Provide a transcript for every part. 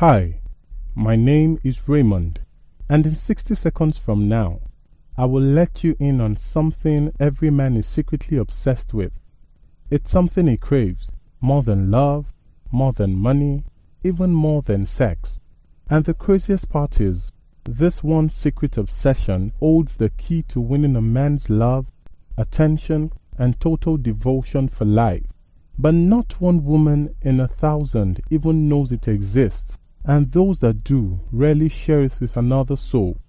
Hi, my name is Raymond, and in 60 seconds from now, I will let you in on something every man is secretly obsessed with. It's something he craves, more than love, more than money, even more than sex. And the craziest part is, this one secret obsession holds the key to winning a man's love, attention, and total devotion for life. But not one woman in 1,000 even knows it exists, and those that do rarely share it with another soul.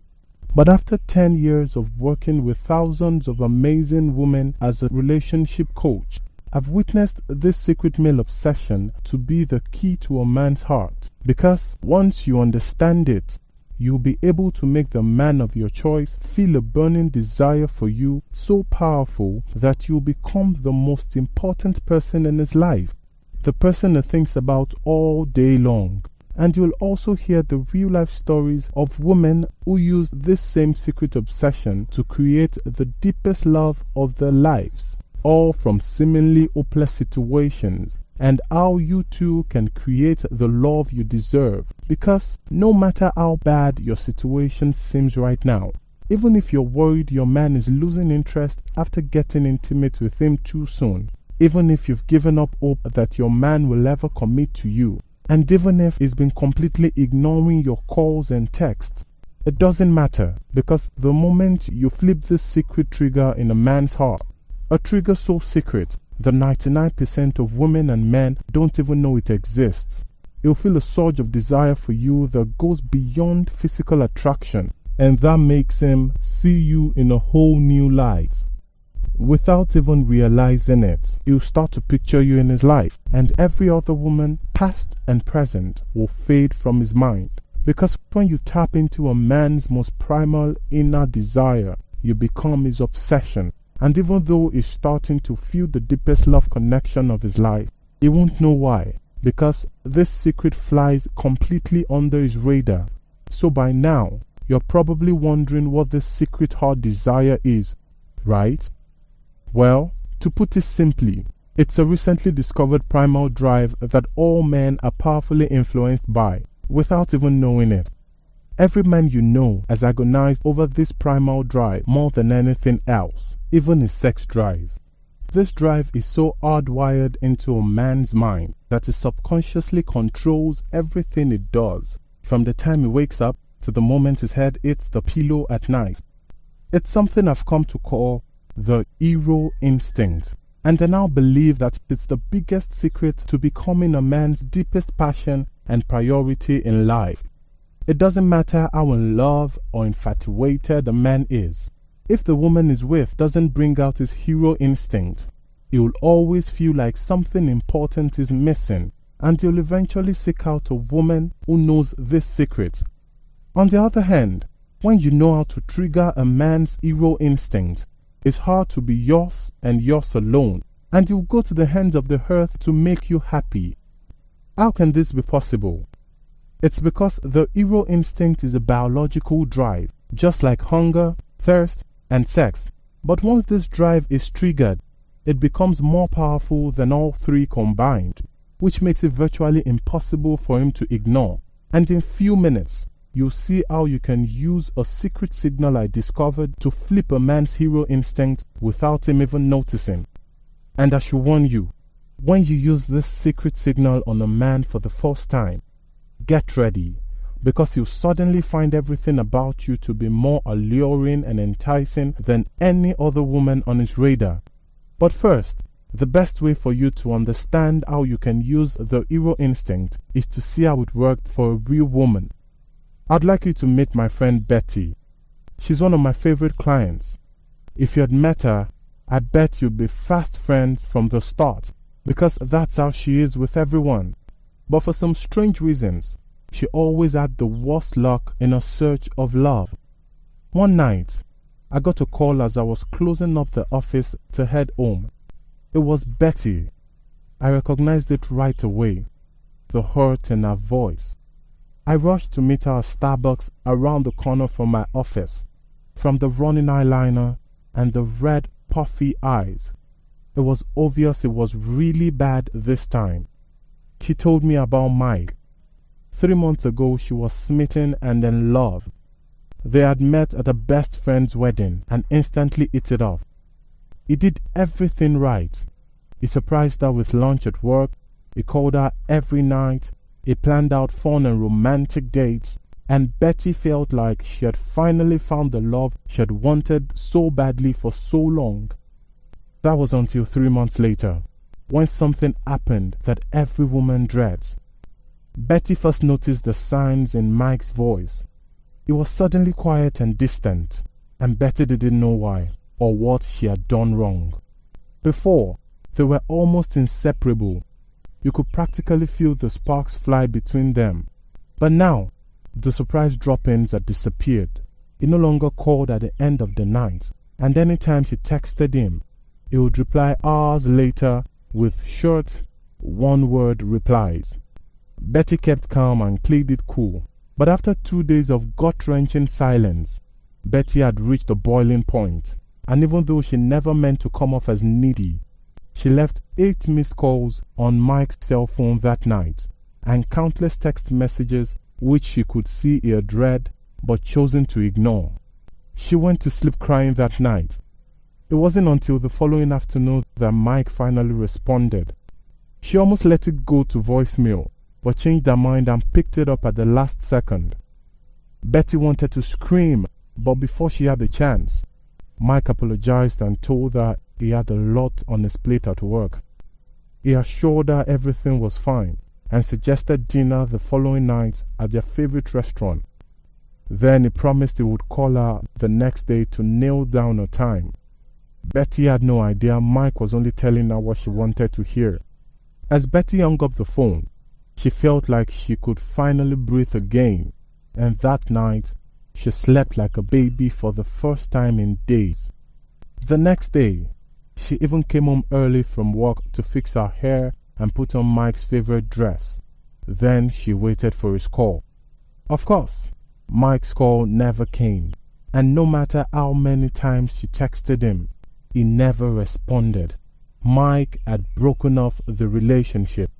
But after 10 years of working with thousands of amazing women as a relationship coach, I've witnessed this secret male obsession to be the key to a man's heart. Because once you understand it, you'll be able to make the man of your choice feel a burning desire for you so powerful that you'll become the most important person in his life, the person he thinks about all day long. And you'll also hear the real-life stories of women who use this same secret obsession to create the deepest love of their lives, all from seemingly hopeless situations, and how you too can create the love you deserve. Because no matter how bad your situation seems right now, even if you're worried your man is losing interest after getting intimate with him too soon, even if you've given up hope that your man will ever commit to you, and even if he's been completely ignoring your calls and texts, it doesn't matter, because the moment you flip this secret trigger in a man's heart, a trigger so secret that 99% of women and men don't even know it exists, he'll feel a surge of desire for you that goes beyond physical attraction, and that makes him see you in a whole new light. Without even realizing it, he'll start to picture you in his life, and every other woman, past and present, will fade from his mind. Because when you tap into a man's most primal inner desire, you become his obsession. And even though he's starting to feel the deepest love connection of his life, he won't know why, because this secret flies completely under his radar. So by now, you're probably wondering what this secret heart desire is, right? Well, to put it simply, it's a recently discovered primal drive that all men are powerfully influenced by, without even knowing it. Every man you know has agonized over this primal drive more than anything else, even his sex drive. This drive is so hardwired into a man's mind that it subconsciously controls everything he does, from the time he wakes up to the moment his head hits the pillow at night. It's something I've come to call the hero instinct, and I now believe that it's the biggest secret to becoming a man's deepest passion and priority in life. It doesn't matter how in love or infatuated a man is. If the woman he's with doesn't bring out his hero instinct, he will always feel like something important is missing, and he'll eventually seek out a woman who knows this secret. On the other hand, when you know how to trigger a man's hero instinct, it's hard to be yours and yours alone, and you'll go to the ends of the earth to make you happy. How can this be possible? It's because the hero instinct is a biological drive, just like hunger, thirst, and sex. But once this drive is triggered, it becomes more powerful than all three combined, which makes it virtually impossible for him to ignore. And in few minutes, you'll see how you can use a secret signal I discovered to flip a man's hero instinct without him even noticing. And I should warn you, when you use this secret signal on a man for the first time, get ready, because you'll suddenly find everything about you to be more alluring and enticing than any other woman on his radar. But first, the best way for you to understand how you can use the hero instinct is to see how it worked for a real woman. I'd like you to meet my friend Betty. She's one of my favorite clients. If you had met her, I bet you'd be fast friends from the start, because that's how she is with everyone. But for some strange reasons, she always had the worst luck in her search of love. One night, I got a call as I was closing up the office to head home. It was Betty. I recognized it right away, the hurt in her voice. I rushed to meet her at Starbucks around the corner from my office. From the running eyeliner and the red, puffy eyes, it was obvious it was really bad this time. She told me about Mike. 3 months ago she was smitten and in love. They had met at a best friend's wedding and instantly hit it off. He did everything right. He surprised her with lunch at work, he called her every night, he planned out fun and romantic dates, and Betty felt like she had finally found the love she had wanted so badly for so long. That was until 3 months later, when something happened that every woman dreads. Betty first noticed the signs in Mike's voice. He was suddenly quiet and distant, and Betty didn't know why or what she had done wrong. Before, they were almost inseparable. You could practically feel the sparks fly between them. But now, the surprise drop-ins had disappeared. He no longer called at the end of the night, and anytime she texted him, he would reply hours later with short, one-word replies. Betty kept calm and played it cool, but after 2 days of gut-wrenching silence, Betty had reached the boiling point, and even though she never meant to come off as needy, she left 8 missed calls on Mike's cell phone that night, and countless text messages which she could see he had read but chosen to ignore. She went to sleep crying that night. It wasn't until the following afternoon that Mike finally responded. She almost let it go to voicemail, but changed her mind and picked it up at the last second. Betty wanted to scream, but before she had the chance, Mike apologized and told her he had a lot on his plate at work. He assured her everything was fine and suggested dinner the following night at their favorite restaurant. Then he promised he would call her the next day to nail down a time. Betty had no idea Mike was only telling her what she wanted to hear. As Betty hung up the phone, she felt like she could finally breathe again, and that night, she slept like a baby for the first time in days. The next day, she even came home early from work to fix her hair and put on Mike's favorite dress. Then she waited for his call. Of course, Mike's call never came, and no matter how many times she texted him, he never responded. Mike had broken off the relationship.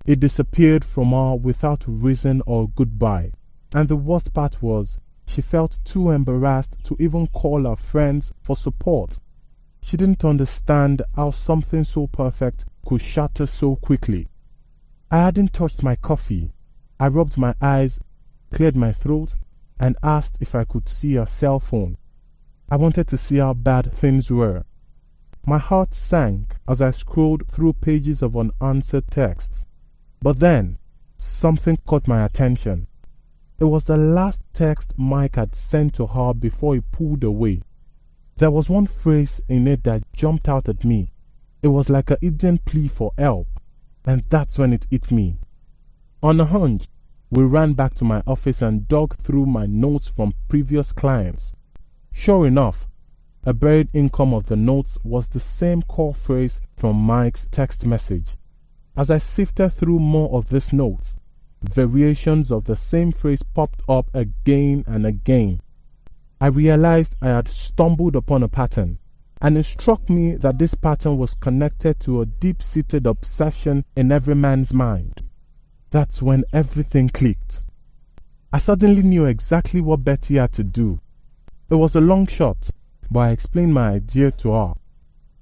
He disappeared from her without reason or goodbye, and the worst part was, she felt too embarrassed to even call her friends for support. She didn't understand how something so perfect could shatter so quickly. I hadn't touched my coffee. I rubbed my eyes, cleared my throat, and asked if I could see her cell phone. I wanted to see how bad things were. My heart sank as I scrolled through pages of unanswered texts. But then, something caught my attention. It was the last text Mike had sent to her before he pulled away. There was one phrase in it that jumped out at me. It was like a hidden plea for help, and that's when it hit me. On a hunch, we ran back to my office and dug through my notes from previous clients. Sure enough, a buried income of the notes was the same core phrase from Mike's text message. As I sifted through more of these notes, variations of the same phrase popped up again and again. I realized I had stumbled upon a pattern, and it struck me that this pattern was connected to a deep-seated obsession in every man's mind. That's when everything clicked. I suddenly knew exactly what Betty had to do. It was a long shot, but I explained my idea to her.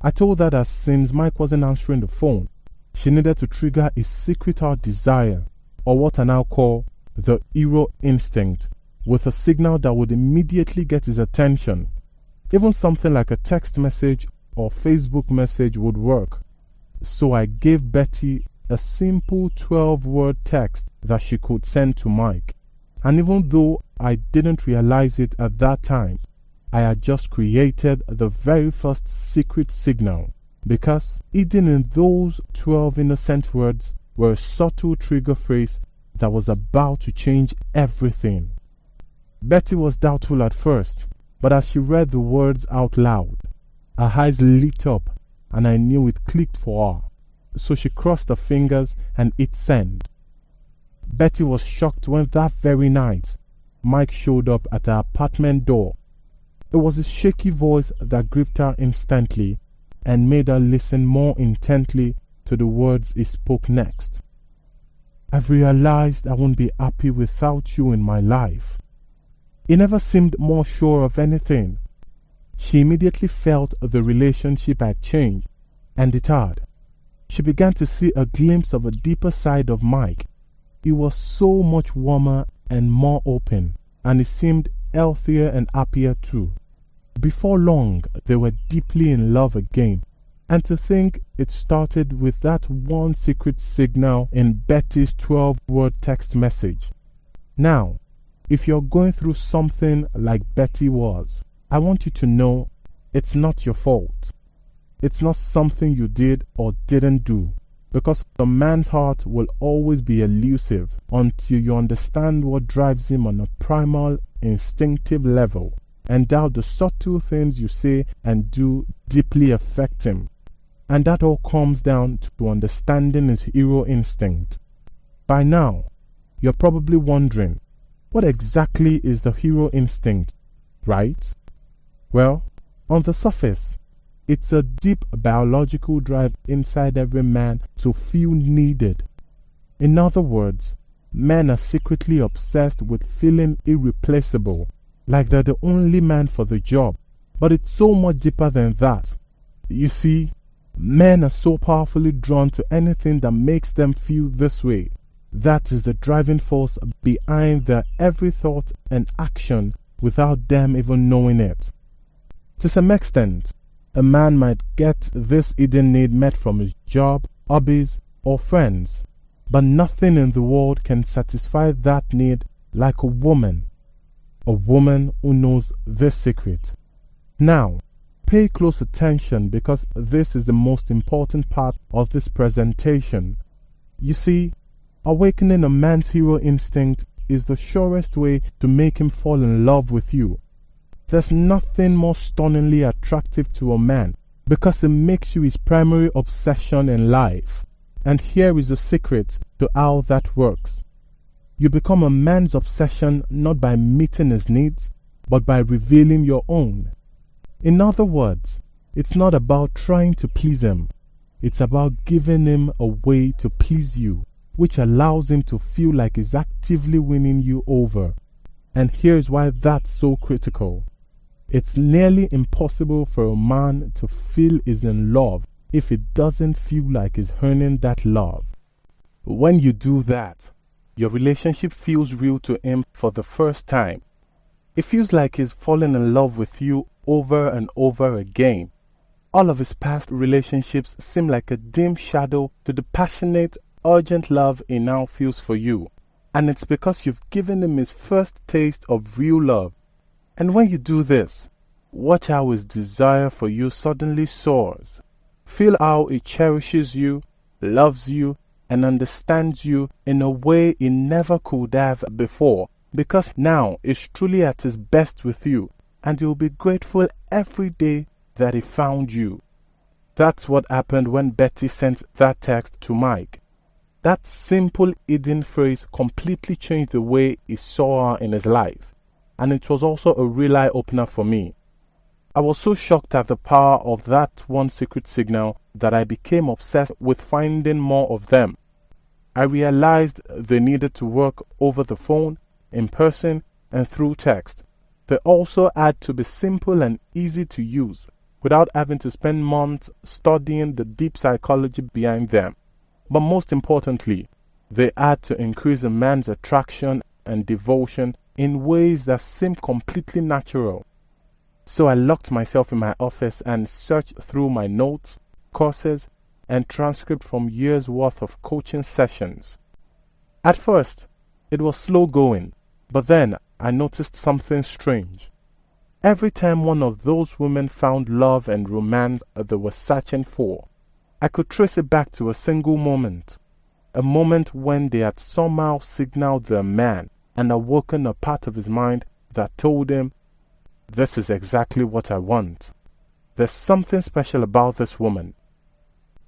I told her that since Mike wasn't answering the phone, she needed to trigger a secret heart desire, or what I now call the hero instinct, with a signal that would immediately get his attention. Even something like a text message or Facebook message would work. So I gave Betty a simple 12-word text that she could send to Mike. And even though I didn't realize it at that time, I had just created the very first secret signal, because hidden in those 12 innocent words were a subtle trigger phrase that was about to change everything. Betty was doubtful at first, but as she read the words out loud, her eyes lit up and I knew it clicked for her. So she crossed her fingers and hit send. Betty was shocked when that very night, Mike showed up at her apartment door. It was his shaky voice that gripped her instantly and made her listen more intently to the words he spoke next. I've realized I won't be happy without you in my life. He never seemed more sure of anything. She immediately felt the relationship had changed, and it had. She began to see a glimpse of a deeper side of Mike. He was so much warmer and more open, and he seemed healthier and happier too. Before long, they were deeply in love again, and to think it started with that one secret signal in Betty's 12-word text message. Now, if you're going through something like Betty was, I want you to know it's not your fault. It's not something you did or didn't do, because a man's heart will always be elusive until you understand what drives him on a primal, instinctive level, and how the subtle things you say and do deeply affect him. And that all comes down to understanding his hero instinct. By now, you're probably wondering, what exactly is the hero instinct, right? Well, on the surface, it's a deep biological drive inside every man to feel needed. In other words, men are secretly obsessed with feeling irreplaceable, like they're the only man for the job. But it's so much deeper than that. You see, men are so powerfully drawn to anything that makes them feel this way. That is the driving force behind their every thought and action without them even knowing it. To some extent, a man might get this hidden need met from his job, hobbies, or friends, but nothing in the world can satisfy that need like a woman who knows this secret. Now, pay close attention because this is the most important part of this presentation. You see, awakening a man's hero instinct is the surest way to make him fall in love with you. There's nothing more stunningly attractive to a man because it makes you his primary obsession in life. And here is the secret to how that works. You become a man's obsession not by meeting his needs, but by revealing your own. In other words, it's not about trying to please him. It's about giving him a way to please you, which allows him to feel like he's actively winning you over. And here's why that's so critical. It's nearly impossible for a man to feel he's in love if he doesn't feel like he's earning that love. When you do that, your relationship feels real to him for the first time. It feels like he's fallen in love with you over and over again. All of his past relationships seem like a dim shadow to the passionate, urgent love he now feels for you. And it's because you've given him his first taste of real love. And when you do this, watch how his desire for you suddenly soars. Feel how he cherishes you, loves you, and understands you in a way he never could have before, because now he's truly at his best with you, and you'll be grateful every day that he found you. That's what happened when Betty sent that text to Mike. That simple hidden phrase completely changed the way he saw her in his life. And it was also a real eye-opener for me. I was so shocked at the power of that one secret signal that I became obsessed with finding more of them. I realized they needed to work over the phone, in person, and through text. They also had to be simple and easy to use, without having to spend months studying the deep psychology behind them. But most importantly, they had to increase a man's attraction and devotion in ways that seemed completely natural. So I locked myself in my office and searched through my notes, courses, and transcript from years' worth of coaching sessions. At first, it was slow going, but then I noticed something strange. Every time one of those women found love and romance they were searching for, I could trace it back to a single moment. A moment when they had somehow signaled their man and awoken a part of his mind that told him, "This is exactly what I want." There's something special about this woman.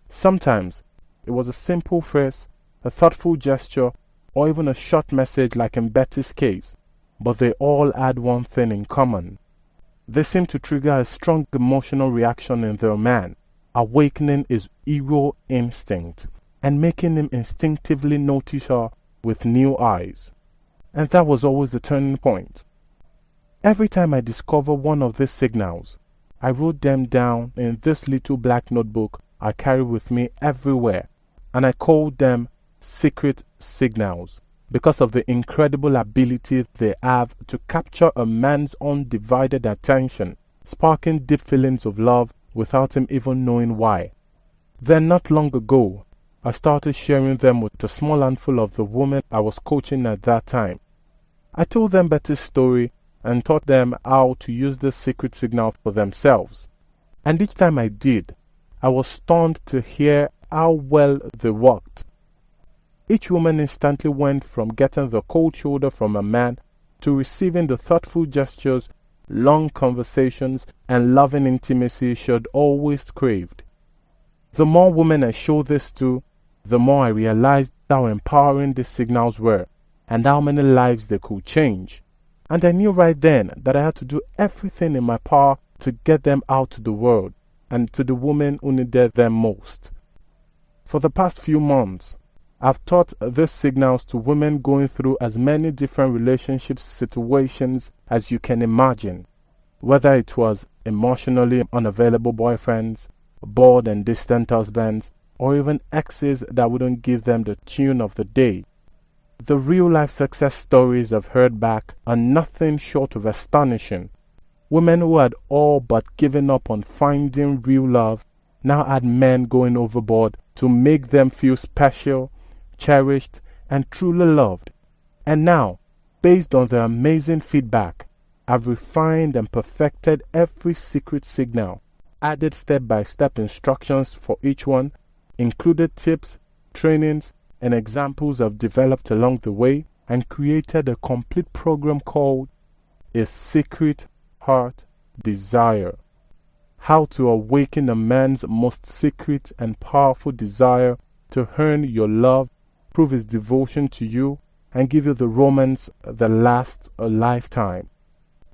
Sometimes it was a simple phrase, a thoughtful gesture, or even a short message like in Betty's case, but they all had one thing in common. They seemed to trigger a strong emotional reaction in their man, awakening his hero instinct. and making him instinctively notice her with new eyes. And that was always the turning point. Every time I discover one of these signals, I wrote them down in this little black notebook I carry with me everywhere, and I called them secret signals because of the incredible ability they have to capture a man's undivided attention, sparking deep feelings of love without him even knowing why. Then not long ago, I started sharing them with a small handful of the women I was coaching at that time. I told them Betty's story and taught them how to use this secret signal for themselves. And each time I did, I was stunned to hear how well they worked. Each woman instantly went from getting the cold shoulder from a man to receiving the thoughtful gestures, long conversations, and loving intimacy she had always craved. The more women I showed this to, the more I realized how empowering these signals were and how many lives they could change. And I knew right then that I had to do everything in my power to get them out to the world and to the women who needed them most. For the past few months, I've taught these signals to women going through as many different relationship situations as you can imagine, whether it was emotionally unavailable boyfriends, bored and distant husbands, or even exes that wouldn't give them the tune of the day. The real-life success stories I've heard back are nothing short of astonishing. Women who had all but given up on finding real love now had men going overboard to make them feel special, cherished, and truly loved. And now, based on their amazing feedback, I've refined and perfected every secret signal, added step-by-step instructions for each one, included tips, trainings, and examples I've developed along the way, and created a complete program called A Secret Heart Desire. How to awaken a man's most secret and powerful desire to earn your love, prove his devotion to you, and give you the romance that lasts a lifetime.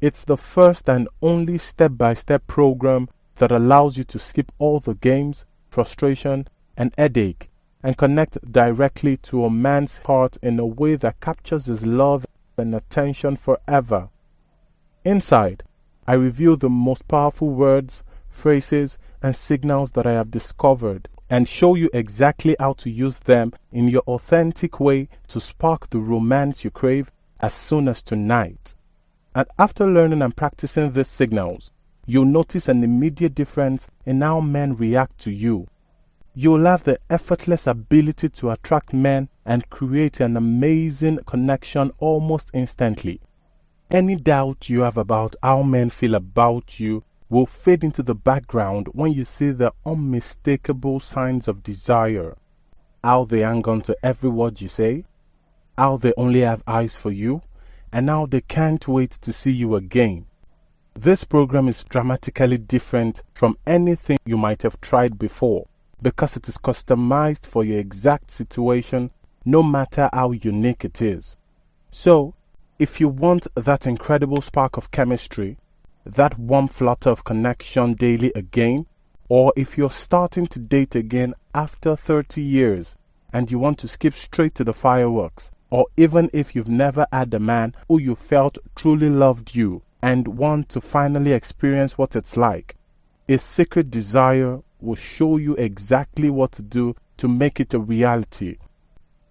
It's the first and only step-by-step program that allows you to skip all the games, frustration, and headache and connect directly to a man's heart in a way that captures his love and attention forever. Inside, I reveal the most powerful words, phrases, and signals that I have discovered and show you exactly how to use them in your authentic way to spark the romance you crave as soon as tonight. And after learning and practicing these signals, you'll notice an immediate difference in how men react to you. You'll have the effortless ability to attract men and create an amazing connection almost instantly. Any doubt you have about how men feel about you will fade into the background when you see the unmistakable signs of desire. How they hang on to every word you say, how they only have eyes for you, and how they can't wait to see you again. This program is dramatically different from anything you might have tried before because it is customized for your exact situation, no matter how unique it is. So, if you want that incredible spark of chemistry, that warm flutter of connection daily again, or if you're starting to date again after 30 years and you want to skip straight to the fireworks, or even if you've never had a man who you felt truly loved you and want to finally experience what it's like, A Secret Desire will show you exactly what to do to make it a reality.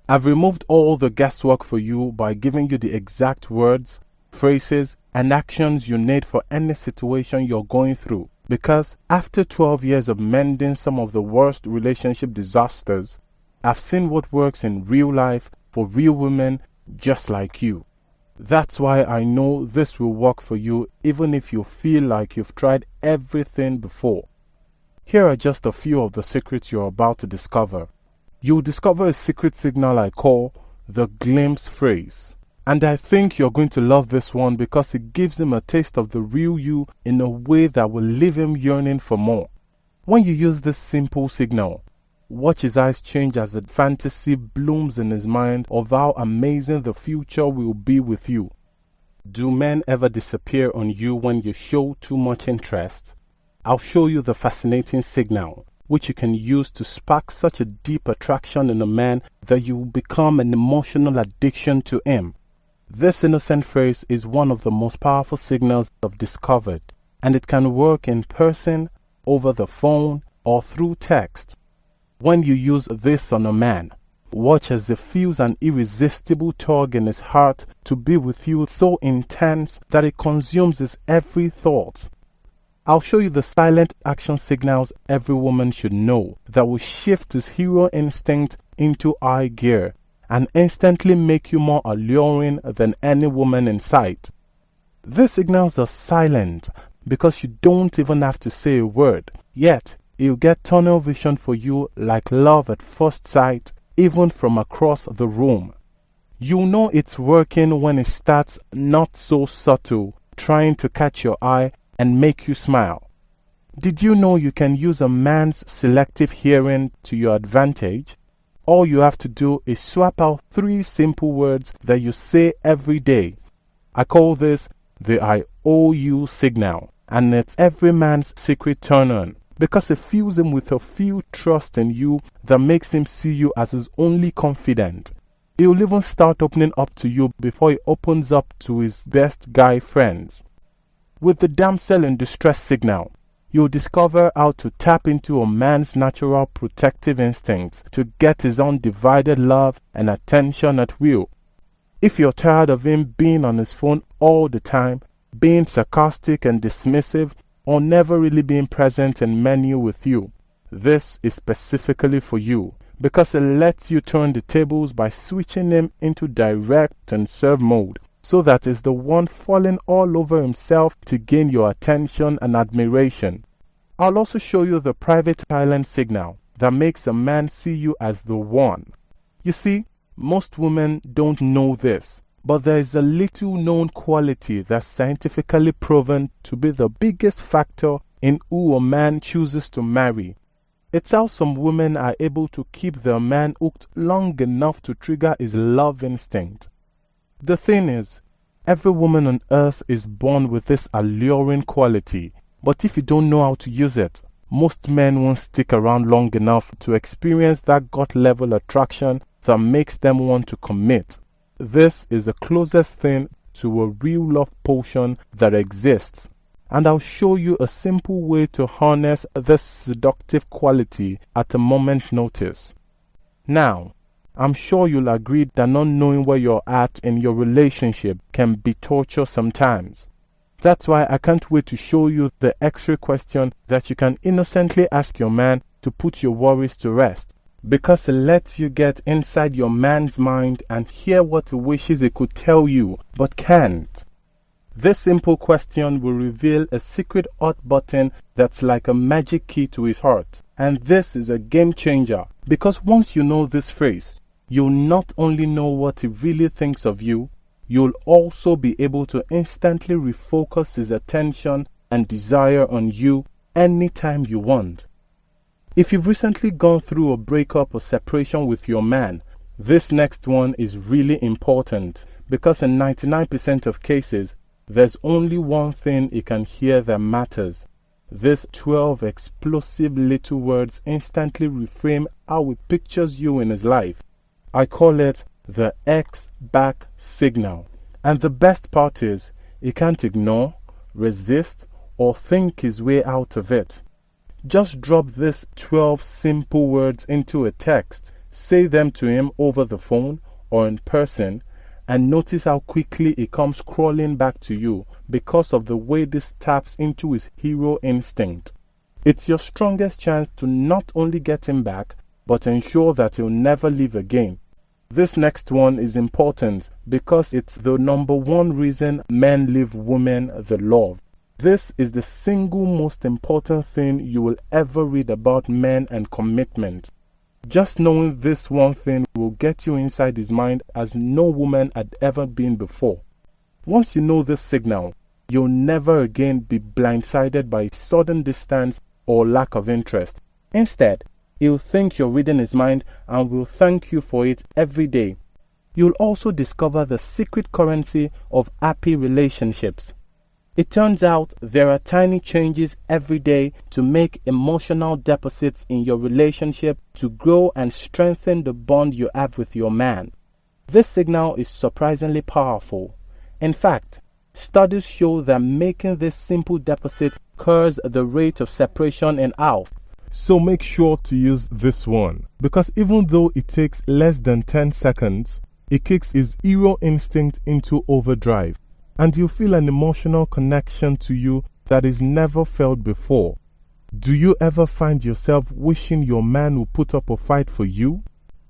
I've removed all the guesswork for you by giving you the exact words, phrases, and actions you need for any situation you're going through. Because after 12 years of mending some of the worst relationship disasters, I've seen what works in real life for real women just like you. That's why I know this will work for you even if you feel like you've tried everything before. Here are just a few of the secrets you're about to discover. You'll discover a secret signal I call the glimpse phrase. And I think you're going to love this one because it gives him a taste of the real you in a way that will leave him yearning for more. When you use this simple signal, watch his eyes change as a fantasy blooms in his mind of how amazing the future will be with you. Do men ever disappear on you when you show too much interest? I'll show you the fascinating signal which you can use to spark such a deep attraction in a man that you will become an emotional addiction to him. This innocent phrase is one of the most powerful signals I've discovered, and it can work in person, over the phone, or through text. When you use this on a man, watch as he feels an irresistible tug in his heart to be with you so intense that it consumes his every thought. I'll show you the silent action signals every woman should know that will shift his hero instinct into high gear and instantly make you more alluring than any woman in sight. These signals are silent because you don't even have to say a word, yet he'll get tunnel vision for you like love at first sight, even from across the room. You'll know it's working when it starts not so subtle, trying to catch your eye and make you smile. Did you know you can use a man's selective hearing to your advantage? All you have to do is swap out 3 simple words that you say every day. I call this the I owe you signal, and it's every man's secret turn-on, because it fills him with a few trust in you that makes him see you as his only confidant. He'll even start opening up to you before he opens up to his best guy friends. With the damsel in distress signal, you'll discover how to tap into a man's natural protective instincts to get his undivided love and attention at will. If you're tired of him being on his phone all the time, being sarcastic and dismissive, or never really being present in menu with you, this is specifically for you, because it lets you turn the tables by switching him into direct and serve mode, so that he's the one falling all over himself to gain your attention and admiration. I'll also show you the private island signal that makes a man see you as the one. You see, most women don't know this, but there is a little known quality that's scientifically proven to be the biggest factor in who a man chooses to marry. It's how some women are able to keep their man hooked long enough to trigger his love instinct. The thing is, every woman on earth is born with this alluring quality, but if you don't know how to use it, most men won't stick around long enough to experience that gut-level attraction that makes them want to commit. This is the closest thing to a real love potion that exists, and I'll show you a simple way to harness this seductive quality at a moment's notice. Now, I'm sure you'll agree that not knowing where you're at in your relationship can be torture sometimes. That's why I can't wait to show you the X-ray question that you can innocently ask your man to put your worries to rest, because it lets you get inside your man's mind and hear what he wishes he could tell you but can't. This simple question will reveal a secret hot button that's like a magic key to his heart. And this is a game changer, because once you know this phrase, you'll not only know what he really thinks of you, you'll also be able to instantly refocus his attention and desire on you anytime you want. If you've recently gone through a breakup or separation with your man, this next one is really important, because in 99% of cases, there's only one thing he can hear that matters. These 12 explosive little words instantly reframe how he pictures you in his life. I call it the X-back signal. And the best part is, he can't ignore, resist, or think his way out of it. Just drop these 12 simple words into a text, say them to him over the phone or in person, and notice how quickly he comes crawling back to you because of the way this taps into his hero instinct. It's your strongest chance to not only get him back, but ensure that he'll never leave again. This next one is important because it's the number one reason men leave women they love. This is the single most important thing you will ever read about men and commitment. Just knowing this one thing will get you inside his mind as no woman had ever been before. Once you know this signal, you'll never again be blindsided by sudden distance or lack of interest. Instead, he'll think you're reading his mind and will thank you for it every day. You'll also discover the secret currency of happy relationships. It turns out there are tiny changes every day to make emotional deposits in your relationship to grow and strengthen the bond you have with your man. This signal is surprisingly powerful. In fact, studies show that making this simple deposit curbs the rate of separation in half. So make sure to use this one, because even though it takes less than 10 seconds, it kicks his hero instinct into overdrive, and you feel an emotional connection to you that is never felt before. Do you ever find yourself wishing your man would put up a fight for you?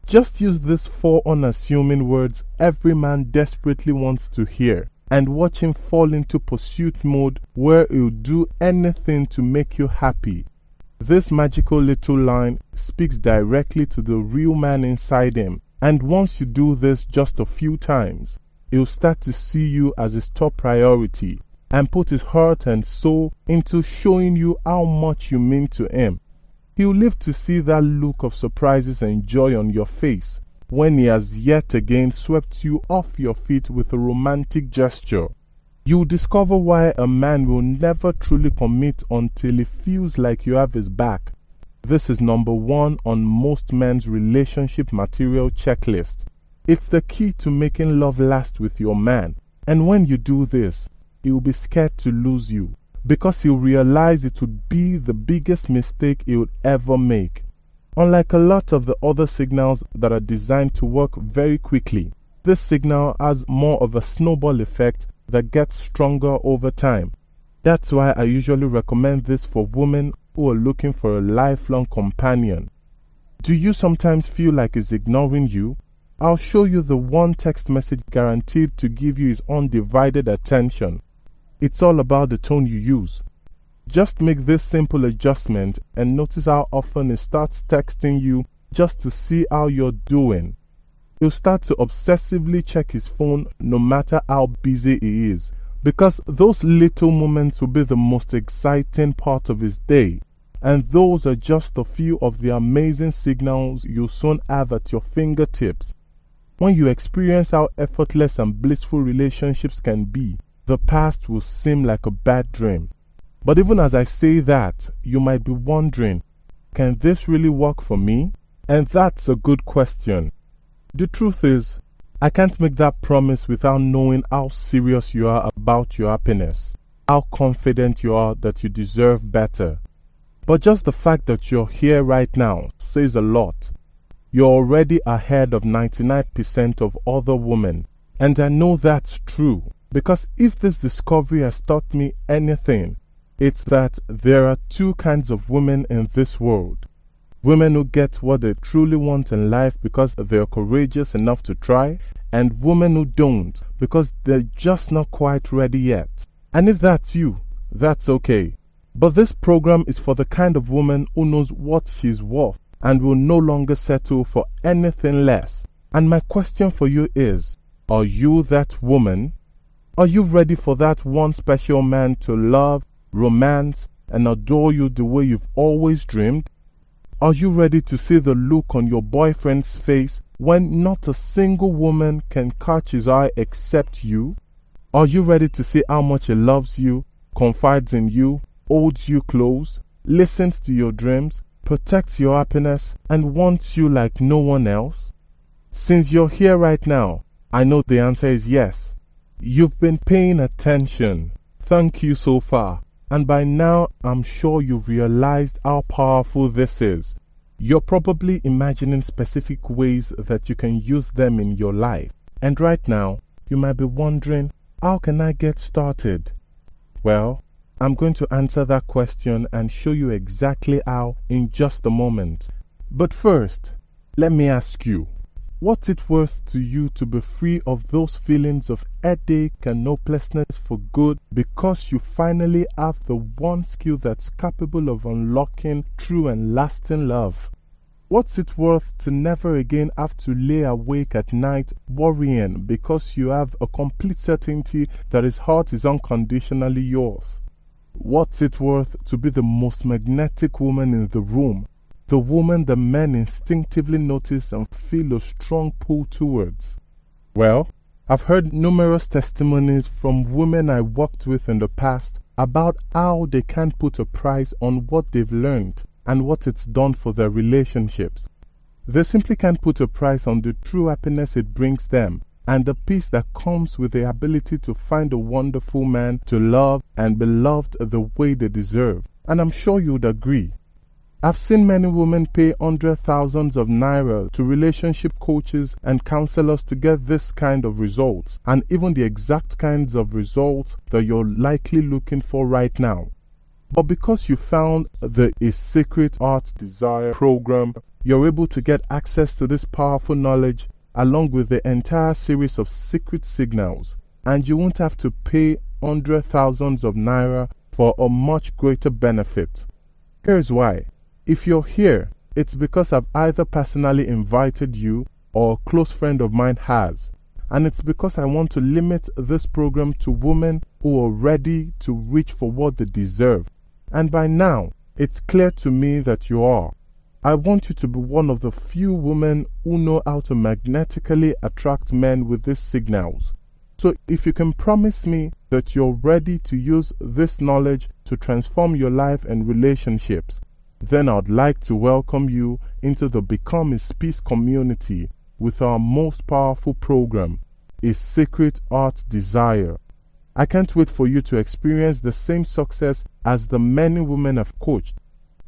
Just use these 4 unassuming words every man desperately wants to hear, and watch him fall into pursuit mode where he'll do anything to make you happy. This magical little line speaks directly to the real man inside him, and once you do this just a few times, he'll start to see you as his top priority and put his heart and soul into showing you how much you mean to him. He'll live to see that look of surprises and joy on your face when he has yet again swept you off your feet with a romantic gesture. You'll discover why a man will never truly commit until he feels like you have his back. This is number 1 on most men's relationship material checklist. It's the key to making love last with your man. And when you do this, he'll be scared to lose you, because he'll realize it would be the biggest mistake he would ever make. Unlike a lot of the other signals that are designed to work very quickly, this signal has more of a snowball effect that gets stronger over time. That's why I usually recommend this for women who are looking for a lifelong companion. Do you sometimes feel like he's ignoring you? I'll show you the one text message guaranteed to give you his undivided attention. It's all about the tone you use. Just make this simple adjustment and notice how often he starts texting you just to see how you're doing. He'll start to obsessively check his phone no matter how busy he is, because those little moments will be the most exciting part of his day. And those are just a few of the amazing signals you'll soon have at your fingertips. When you experience how effortless and blissful relationships can be, the past will seem like a bad dream. But even as I say that, you might be wondering, can this really work for me? And that's a good question. The truth is, I can't make that promise without knowing how serious you are about your happiness, how confident you are that you deserve better. But just the fact that you're here right now says a lot. You're already ahead of 99% of other women, and I know that's true, because if this discovery has taught me anything, it's that there are 2 kinds of women in this world. Women who get what they truly want in life because they're courageous enough to try, and women who don't because they're just not quite ready yet. And if that's you, that's okay. But this program is for the kind of woman who knows what she's worth and will no longer settle for anything less. And my question for you is, are you that woman? Are you ready for that one special man to love, romance, and adore you the way you've always dreamed? Are you ready to see the look on your boyfriend's face when not a single woman can catch his eye except you? Are you ready to see how much he loves you, confides in you, holds you close, listens to your dreams, protects your happiness, and wants you like no one else? Since you're here right now, I know the answer is yes. You've been paying attention. Thank you so far. And by now, I'm sure you've realized how powerful this is. You're probably imagining specific ways that you can use them in your life. And right now, you might be wondering, how can I get started? Well, I'm going to answer that question and show you exactly how in just a moment. But first, let me ask you, what's it worth to you to be free of those feelings of headache and hopelessness for good because you finally have the one skill that's capable of unlocking true and lasting love? What's it worth to never again have to lay awake at night worrying because you have a complete certainty that his heart is unconditionally yours? What's it worth to be the most magnetic woman in the room? The woman that men instinctively notice and feel a strong pull towards? Well, I've heard numerous testimonies from women I worked with in the past about how they can't put a price on what they've learned and what it's done for their relationships. They simply can't put a price on the true happiness it brings them and the peace that comes with the ability to find a wonderful man to love and be loved the way they deserve. And I'm sure you'd agree. I've seen many women pay hundreds of thousands of naira to relationship coaches and counselors to get this kind of results, and even the exact kinds of results that you're likely looking for right now. But because you found the A Secret Heart Desire program, you're able to get access to this powerful knowledge along with the entire series of secret signals, and you won't have to pay hundreds of thousands of naira for a much greater benefit. Here's why. If you're here, it's because I've either personally invited you or a close friend of mine has. And it's because I want to limit this program to women who are ready to reach for what they deserve. And by now, it's clear to me that you are. I want you to be one of the few women who know how to magnetically attract men with these signals. So if you can promise me that you're ready to use this knowledge to transform your life and relationships, then I'd like to welcome you into the Become His Peace community with our most powerful program, A Secret Heart Desire. I can't wait for you to experience the same success as the many women I've coached.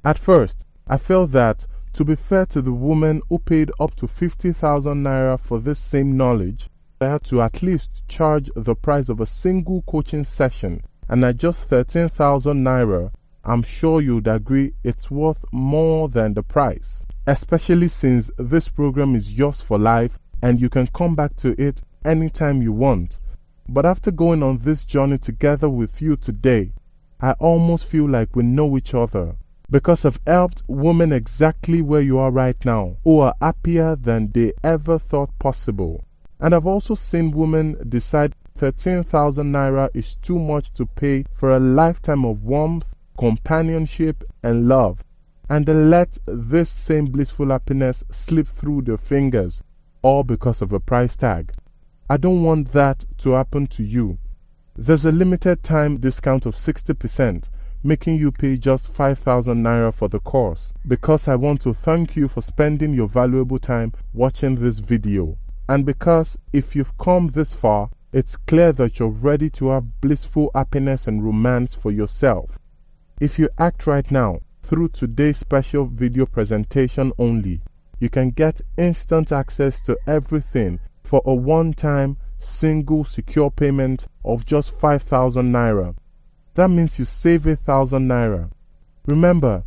At first, I felt that, to be fair to the woman who paid up to 50,000 naira for this same knowledge, I had to at least charge the price of a single coaching session, and at just 13,000 naira, I'm sure you'd agree it's worth more than the price, especially since this program is yours for life and you can come back to it anytime you want. But after going on this journey together with you today, I almost feel like we know each other, because I've helped women exactly where you are right now who are happier than they ever thought possible. And I've also seen women decide 13,000 naira is too much to pay for a lifetime of warmth, companionship and love, and they let this same blissful happiness slip through their fingers, all because of a price tag. I don't want that to happen to you. There's a limited time discount of 60%, making you pay just 5,000 naira for the course, because I want to thank you for spending your valuable time watching this video, and because if you've come this far, it's clear that you're ready to have blissful happiness and romance for yourself. If you act right now, through today's special video presentation only, you can get instant access to everything for a one-time, single, secure payment of just 5,000 naira. That means you save 1,000 naira. Remember,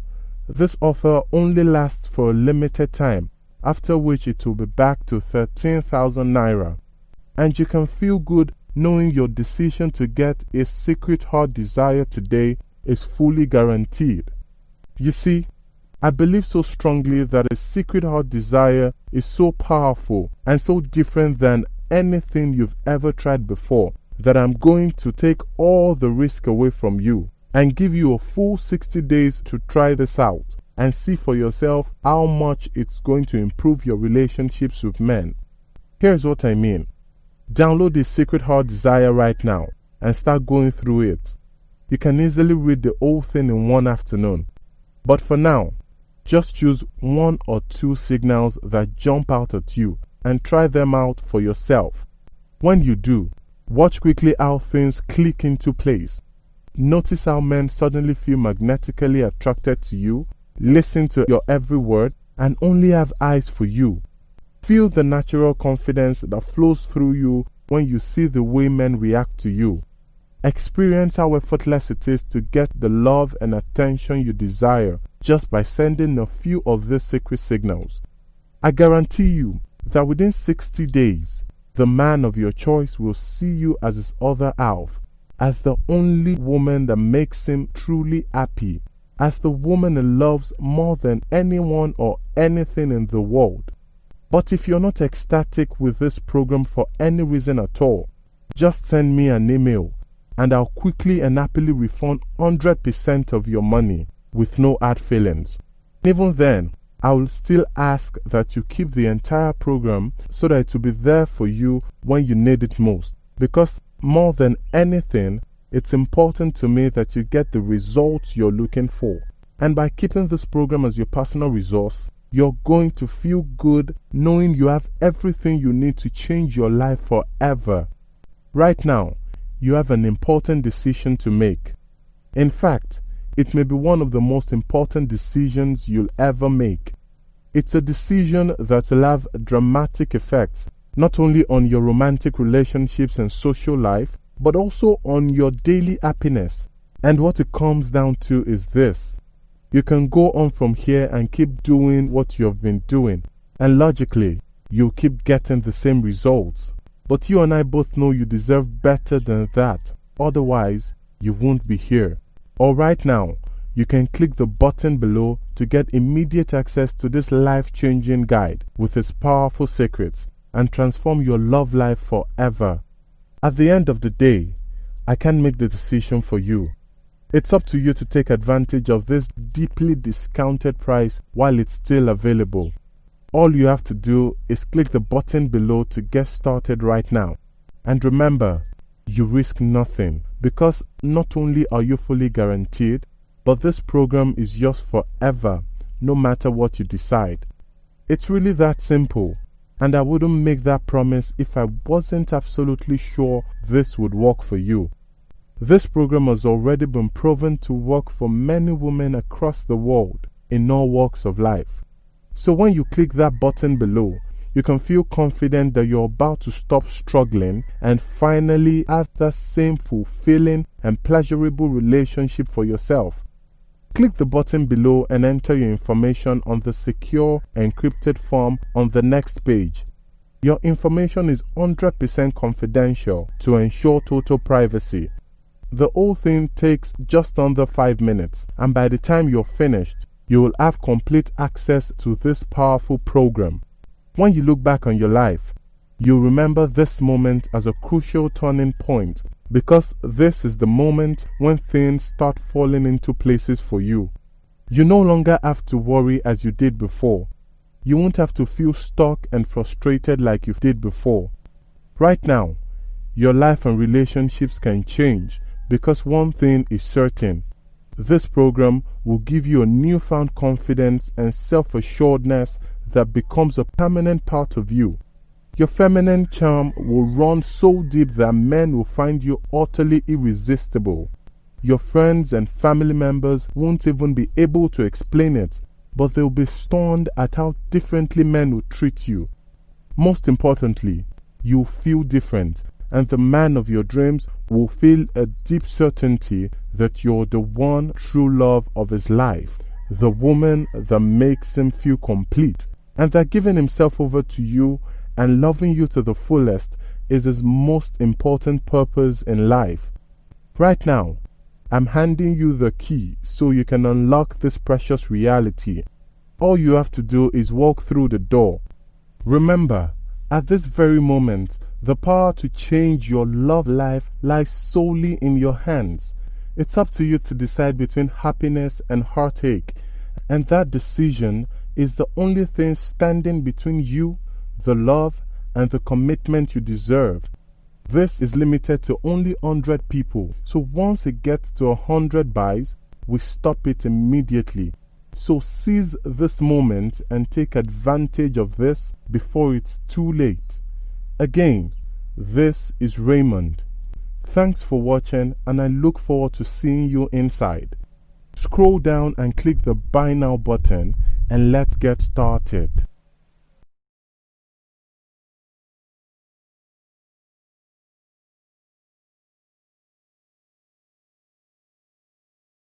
this offer only lasts for a limited time, after which it will be back to 13,000 naira. And you can feel good knowing your decision to get A Secret Heart Desire today is fully guaranteed. You see, I believe so strongly that A Secret Heart Desire is so powerful and so different than anything you've ever tried before that I'm going to take all the risk away from you and give you a full 60 days to try this out and see for yourself how much it's going to improve your relationships with men. Here's what I mean. Download The Secret Heart Desire right now and start going through it. You can easily read the whole thing in one afternoon. But for now, just choose one or two signals that jump out at you and try them out for yourself. When you do, watch quickly how things click into place. Notice how men suddenly feel magnetically attracted to you, listen to your every word, and only have eyes for you. Feel the natural confidence that flows through you when you see the way men react to you. Experience how effortless it is to get the love and attention you desire just by sending a few of these secret signals. I guarantee you that within 60 days, the man of your choice will see you as his other half, as the only woman that makes him truly happy, as the woman he loves more than anyone or anything in the world. But if you're not ecstatic with this program for any reason at all, just send me an email and I'll quickly and happily refund 100% of your money with no hard feelings. Even then, I will still ask that you keep the entire program so that it will be there for you when you need it most. Because more than anything, it's important to me that you get the results you're looking for. And by keeping this program as your personal resource, you're going to feel good knowing you have everything you need to change your life forever. Right now, you have an important decision to make. In fact, it may be one of the most important decisions you'll ever make. It's a decision that will have dramatic effects, not only on your romantic relationships and social life, but also on your daily happiness. And what it comes down to is this. You can go on from here and keep doing what you have been doing, and logically, you'll keep getting the same results. But you and I both know you deserve better than that. Otherwise, you won't be here. Or right now, you can click the button below to get immediate access to this life-changing guide with its powerful secrets and transform your love life forever. At the end of the day, I can't make the decision for you. It's up to you to take advantage of this deeply discounted price while it's still available. All you have to do is click the button below to get started right now. And remember, you risk nothing, because not only are you fully guaranteed, but this program is yours forever, no matter what you decide. It's really that simple, and I wouldn't make that promise if I wasn't absolutely sure this would work for you. This program has already been proven to work for many women across the world in all walks of life. So when you click that button below, you can feel confident that you're about to stop struggling and finally have that same fulfilling and pleasurable relationship for yourself. Click the button below and enter your information on the secure encrypted form on the next page. Your information is 100% confidential to ensure total privacy. The whole thing takes just under 5 minutes, and by the time you're finished, you will have complete access to this powerful program. When you look back on your life, you'll remember this moment as a crucial turning point, because this is the moment when things start falling into places for you. You no longer have to worry as you did before. You won't have to feel stuck and frustrated like you did before. Right now, your life and relationships can change, because one thing is certain. This program will give you a newfound confidence and self-assuredness that becomes a permanent part of you. Your feminine charm will run so deep that men will find you utterly irresistible. Your friends and family members won't even be able to explain it, but they'll be stunned at how differently men will treat you. Most importantly, you'll feel different, and the man of your dreams will feel a deep certainty that you're the one true love of his life, the woman that makes him feel complete, and that giving himself over to you and loving you to the fullest is his most important purpose in life. Right now, I'm handing you the key so you can unlock this precious reality. All you have to do is walk through the door. Remember, at this very moment, the power to change your love life lies solely in your hands. It's up to you to decide between happiness and heartache, and that decision is the only thing standing between you, the love, and the commitment you deserve. This is limited to only 100 people, so once it gets to 100 buys, we stop it immediately. So seize this moment and take advantage of this before it's too late. Again, this is Raymond. Thanks for watching, and I look forward to seeing you inside. Scroll down and click the Buy Now button, and let's get started.